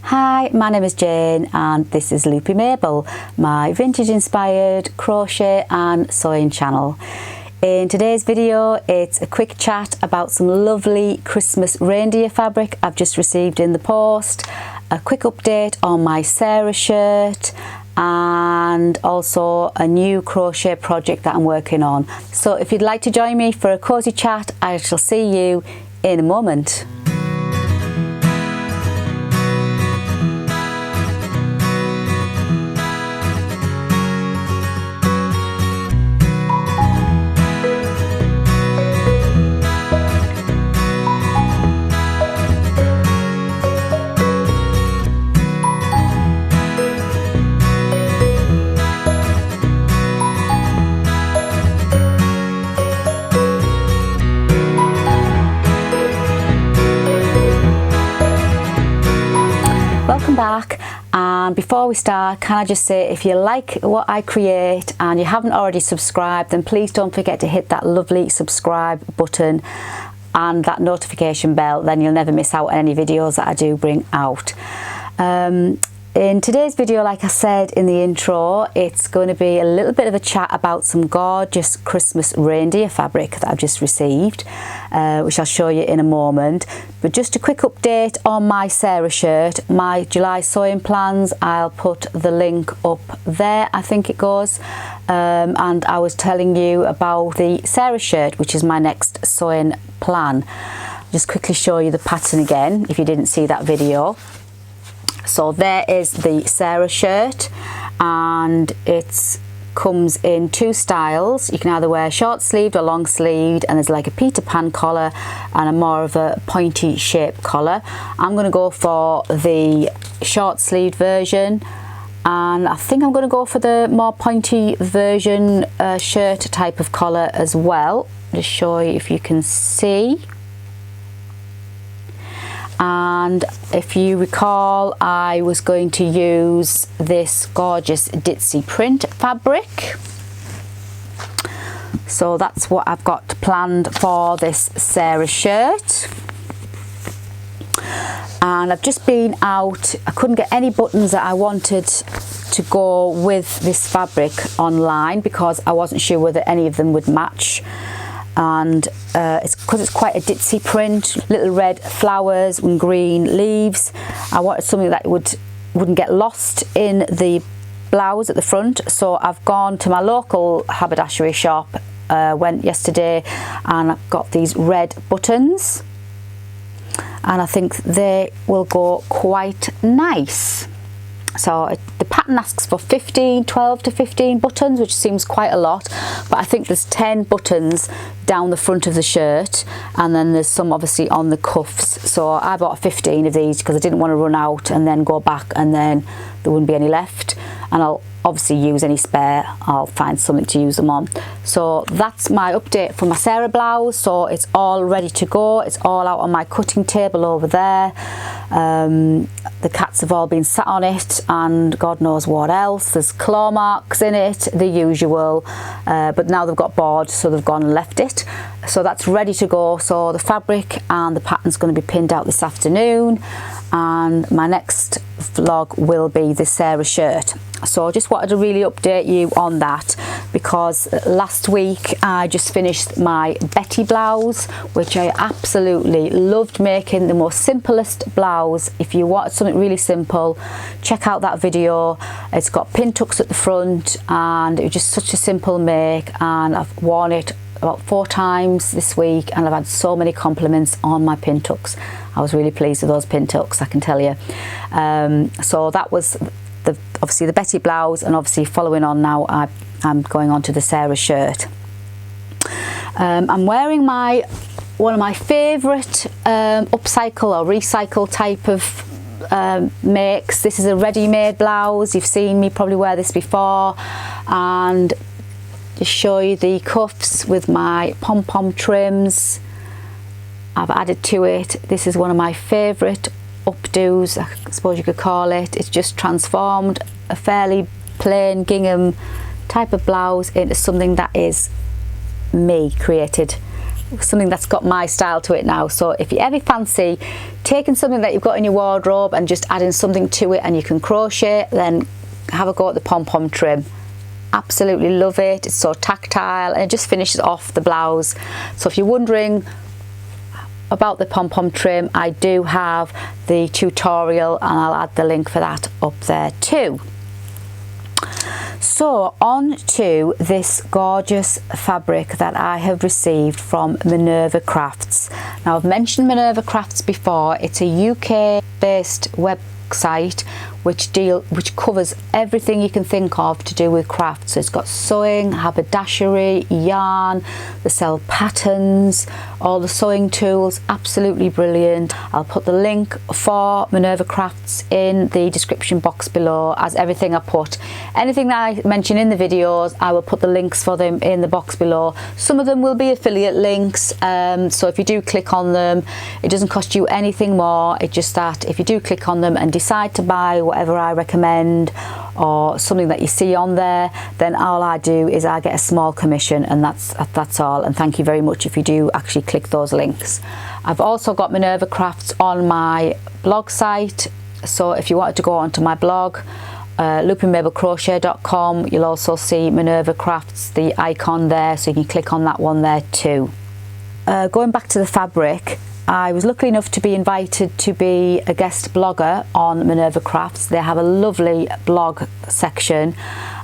Hi, my name is Jayne and this is Loopy Mabel, my vintage inspired crochet and sewing channel. In today's video it's a quick chat about some lovely Christmas reindeer fabric I've just received in the post, a quick update on my Sarah shirt and also a new crochet project that I'm working on. So if you'd like to join me for a cosy chat, I shall see you in a moment. Welcome back, and before we start, can I just say, if you like what I create and you haven't already subscribed, then please don't forget to hit that lovely subscribe button and that notification bell, then you'll never miss out on any videos that I do bring out. In today's video, like I said in the intro, it's going to be a little bit of a chat about some gorgeous Christmas reindeer fabric that I've just received, which I'll show you in a moment. But just a quick update on my Sarah shirt, my July sewing plans. I'll put the link up there, I think it goes. And I was telling you about the Sarah shirt, which is my next sewing plan. Just quickly show you the pattern again, if you didn't see that video. So there is the Sarah shirt, and it comes in two styles. You can either wear short sleeved or long sleeved, and there's like a Peter Pan collar and a more of a pointy shape collar. I'm going to go for the short sleeved version, and I think I'm going to go for the more pointy version shirt type of collar as well. Just show you if you can see. And if you recall, I was going to use this gorgeous ditsy print fabric, so that's what I've got planned for this Sarah shirt. And I've just been out, I couldn't get any buttons that I wanted to go with this fabric online because I wasn't sure whether any of them would match. And it's because it's quite a ditsy print, little red flowers and green leaves. I wanted something that wouldn't get lost in the blouse at the front, so I've gone to my local haberdashery shop, went yesterday, and I've got these red buttons, and I think they will go quite nice. So the pattern asks for 12 to 15 buttons, which seems quite a lot, but I think there's 10 buttons down the front of the shirt, and then there's some obviously on the cuffs. So I bought 15 of these because I didn't want to run out and then go back and then there wouldn't be any left, and I'll obviously use any spare, I'll find something to use them on. So that's my update for my Sarah blouse. So it's all ready to go, it's all out on my cutting table over there. The cats have all been sat on it and God knows what else. There's claw marks in it, the usual, but now they've got bored, so they've gone and left it. So that's ready to go. So the fabric and the pattern's going to be pinned out this afternoon, and my next vlog will be the Sarah shirt. So I just wanted to really update you on that, because last week I just finished my Betty blouse, which I absolutely loved making. The most simplest blouse. If you want something really simple, check out that video. It's got pin tucks at the front and it was just such a simple make, and I've worn it about 4 times this week and I've had so many compliments on my pin tucks. I was really pleased with those pin tucks, I can tell you. So that was obviously the Betty blouse, and obviously following on now I'm going on to the Sarah shirt. I'm wearing one of my favourite upcycle or recycle type of makes. This is a ready-made blouse. You've seen me probably wear this before, and just show you the cuffs with my pom-pom trims I've added to it. This is one of my favourite updos, I suppose you could call it. It's just transformed a fairly plain gingham type of blouse into something that is me created, something that's got my style to it now. So if you ever fancy taking something that you've got in your wardrobe and just adding something to it, and you can crochet, then have a go at the pom-pom trim. Absolutely love it. It's so tactile and it just finishes off the blouse. So if you're wondering about the pom-pom trim, I do have the tutorial and I'll add the link for that up there too. So on to this gorgeous fabric that I have received from Minerva Crafts. Now I've mentioned Minerva Crafts before. It's a UK based website which covers everything you can think of to do with crafts. So it's got sewing, haberdashery, yarn, they sell patterns, all the sewing tools, absolutely brilliant. I'll put the link for Minerva Crafts in the description box below, as everything I put. Anything that I mention in the videos, I will put the links for them in the box below. Some of them will be affiliate links, so if you do click on them, it doesn't cost you anything more. It's just that if you do click on them and decide to buy whatever I recommend or something that you see on there, then all I do is I get a small commission, and that's all. And thank you very much if you do actually click those links. I've also got Minerva Crafts on my blog site, so if you wanted to go onto my blog, loopymabelcrochet.com, you'll also see Minerva Crafts, the icon there, so you can click on that one there too. Going back to the fabric, I was lucky enough to be invited to be a guest blogger on Minerva Crafts. They have a lovely blog section,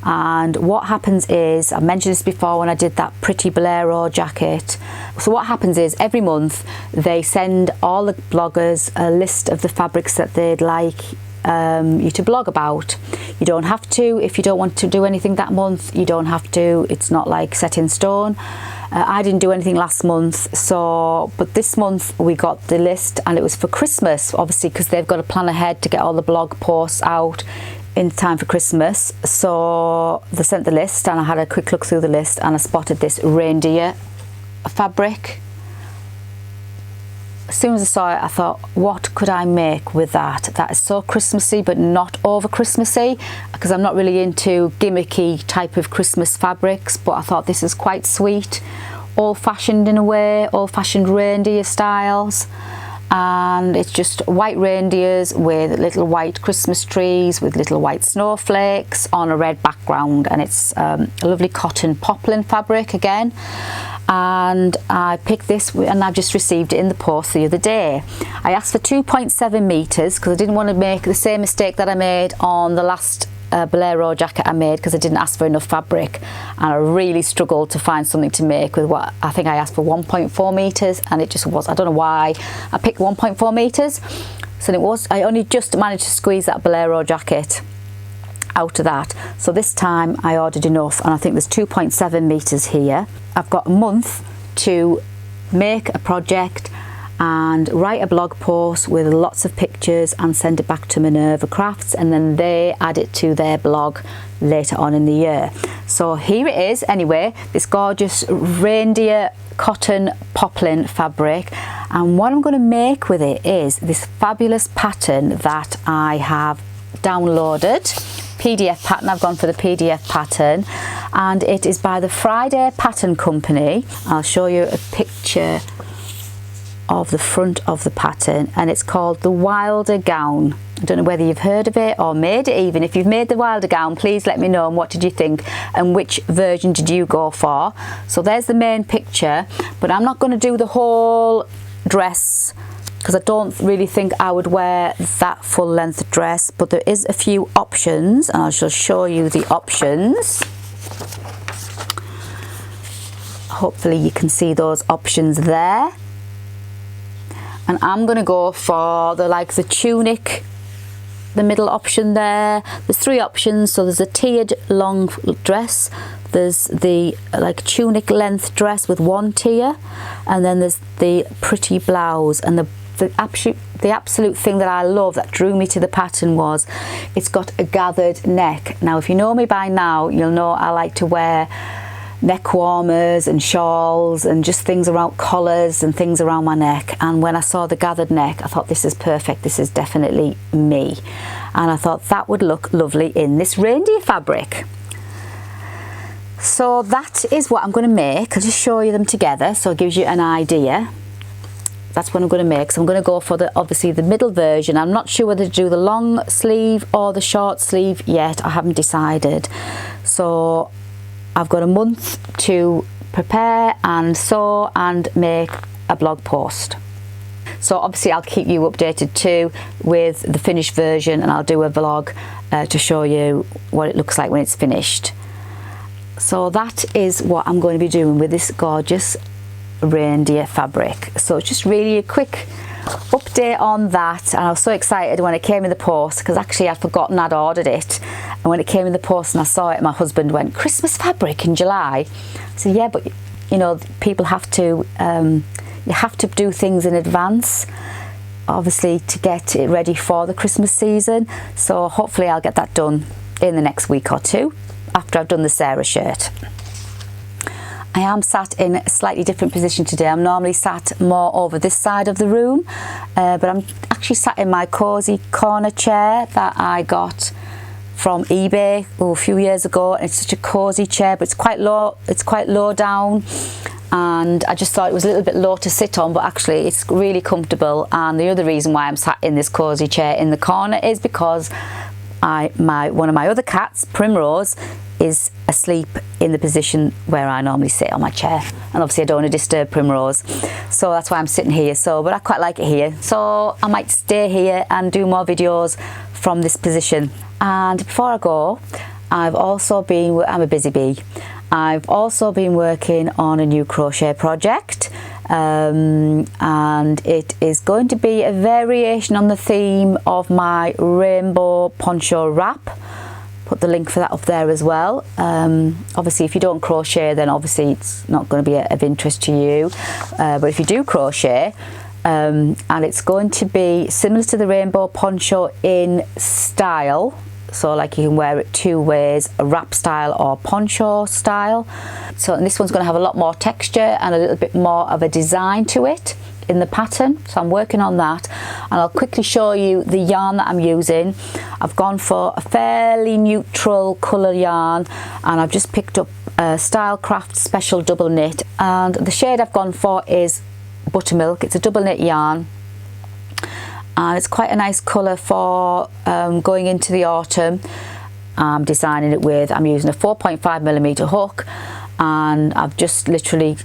and what happens is, I mentioned this before when I did that pretty bolero jacket. So what happens is every month they send all the bloggers a list of the fabrics that they'd like you to blog about. You don't have to. If you don't want to do anything that month, you don't have to. It's not like set in stone. I didn't do anything last month, but this month we got the list, and it was for Christmas, obviously, because they've got to plan ahead to get all the blog posts out in time for Christmas. So they sent the list, and I had a quick look through the list, and I spotted this reindeer fabric. As soon as I saw it, I thought, what could I make with that? That is so Christmassy, but not over Christmassy, because I'm not really into gimmicky type of Christmas fabrics, but I thought this is quite sweet, old-fashioned in a way, old-fashioned reindeer styles. And it's just white reindeers with little white Christmas trees with little white snowflakes on a red background, and it's a lovely cotton poplin fabric again. And I picked this, and I've just received it in the post the other day. I asked for 2.7 meters because I didn't want to make the same mistake that I made on the last bolero jacket I made, because I didn't ask for enough fabric, and I really struggled to find something to make with what I think I asked for 1.4 meters, and it just was, I don't know why I picked 1.4 meters. So it was, I only just managed to squeeze that bolero jacket out of that. So this time I ordered enough, and I think there's 2.7 meters here. I've got a month to make a project and write a blog post with lots of pictures and send it back to Minerva Crafts, and then they add it to their blog later on in the year. So here it is anyway, this gorgeous reindeer cotton poplin fabric, and what I'm going to make with it is this fabulous pattern that I have downloaded. PDF pattern, I've gone for the PDF pattern, and it is by the Friday Pattern Company. I'll show you a picture of the front of the pattern, and it's called the Wilder Gown. I don't know whether you've heard of it or made it even. If you've made the Wilder Gown, please let me know, and what did you think, and which version did you go for. So there's the main picture, but I'm not going to do the whole dress because I don't really think I would wear that full length dress, but there is a few options, and I shall show you the options. Hopefully you can see those options there. And I'm going to go for the tunic, the middle option there. There's three options. So there's a tiered long dress, there's the tunic length dress with one tier, and then there's the pretty blouse. And the absolute thing that I love, that drew me to the pattern, was it's got a gathered neck. Now if you know me by now, you'll know I like to wear neck warmers and shawls and just things around, collars and things around my neck, and when I saw the gathered neck, I thought this is perfect, this is definitely me, and I thought that would look lovely in this reindeer fabric. So that is what I'm going to make. I'll just show you them together so it gives you an idea. that's what I'm going to make. So I'm going to go for obviously the middle version. I'm not sure whether to do the long sleeve or the short sleeve yet. I haven't decided. So I've got a month to prepare and sew and make a blog post. So obviously I'll keep you updated too with the finished version, and I'll do a vlog to show you what it looks like when it's finished. So that is what I'm going to be doing with this gorgeous reindeer fabric. So it's just really a quick update on that, and I was so excited when it came in the post, because actually I'd forgotten I'd ordered it, and when it came in the post and I saw it, my husband went, "Christmas fabric in July?" I said, "Yeah, but you know, people have to you have to do things in advance, obviously, to get it ready for the Christmas season." So hopefully I'll get that done in the next week or two after I've done the Sarah shirt. I am sat in a slightly different position today. I'm normally sat more over this side of the room, but I'm actually sat in my cosy corner chair that I got from eBay a few years ago, and it's such a cosy chair, but it's quite low down, and I just thought it was a little bit low to sit on, but actually it's really comfortable. And the other reason why I'm sat in this cosy chair in the corner is because one of my other cats, Primrose, is asleep in the position where I normally sit on my chair, and obviously I don't want to disturb Primrose, so that's why I'm sitting here. But I quite like it here, so I might stay here and do more videos from this position. And before I go, I'm a busy bee. I've also been working on a new crochet project, and it is going to be a variation on the theme of my rainbow poncho wrap. Put the link for that up there as well. Obviously if you don't crochet, then obviously it's not going to be of interest to you, but if you do crochet, and it's going to be similar to the rainbow poncho in style, so like you can wear it two ways, a wrap style or poncho style. So and this one's going to have a lot more texture and a little bit more of a design to it in the pattern, so I'm working on that, and I'll quickly show you the yarn that I'm using. I've gone for a fairly neutral colour yarn, and I've just picked up a Stylecraft special double knit, and the shade I've gone for is Buttermilk. It's a double knit yarn, and it's quite a nice colour for going into the autumn. I'm designing it with, I'm using a 4.5mm hook, and I've just literally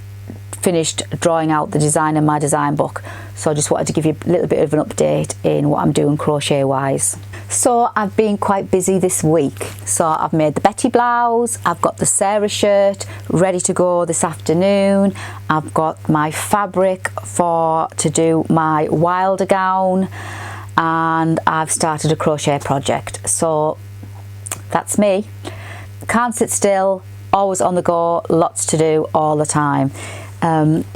finished drawing out the design in my design book, so I just wanted to give you a little bit of an update in what I'm doing crochet wise. So I've been quite busy this week, so I've made the Betty Blouse, I've got the Sarah shirt ready to go this afternoon, I've got my fabric to do my Wilder gown, and I've started a crochet project. So that's me. Can't sit still, always on the go, lots to do all the time.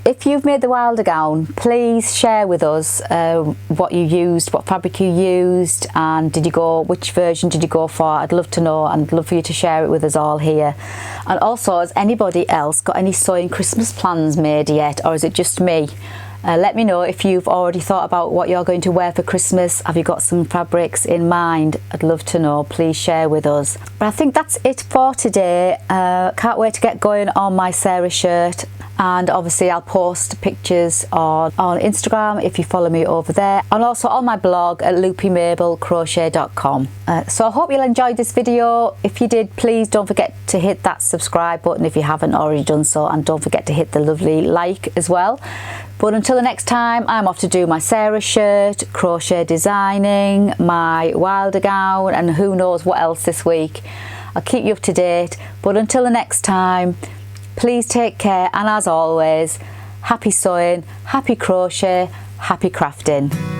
If you've made the Wilder gown, please share with us what you used, what fabric you used, and which version did you go for? I'd love to know, and I'd love for you to share it with us all here. And also, has anybody else got any sewing Christmas plans made yet, or is it just me? Let me know if you've already thought about what you're going to wear for Christmas. Have you got some fabrics in mind? I'd love to know. Please share with us. But I think that's it for today. Can't wait to get going on my Sarah shirt. And obviously I'll post pictures on Instagram if you follow me over there, and also on my blog at loopymabelcrochet.com. So I hope you'll enjoy this video. If you did, please don't forget to hit that subscribe button if you haven't already done so, and don't forget to hit the lovely like as well. But until the next time, I'm off to do my Sarah shirt, crochet designing, my Wilder gown, and who knows what else this week. I'll keep you up to date, but until the next time, please take care, and as always, happy sewing, happy crochet, happy crafting.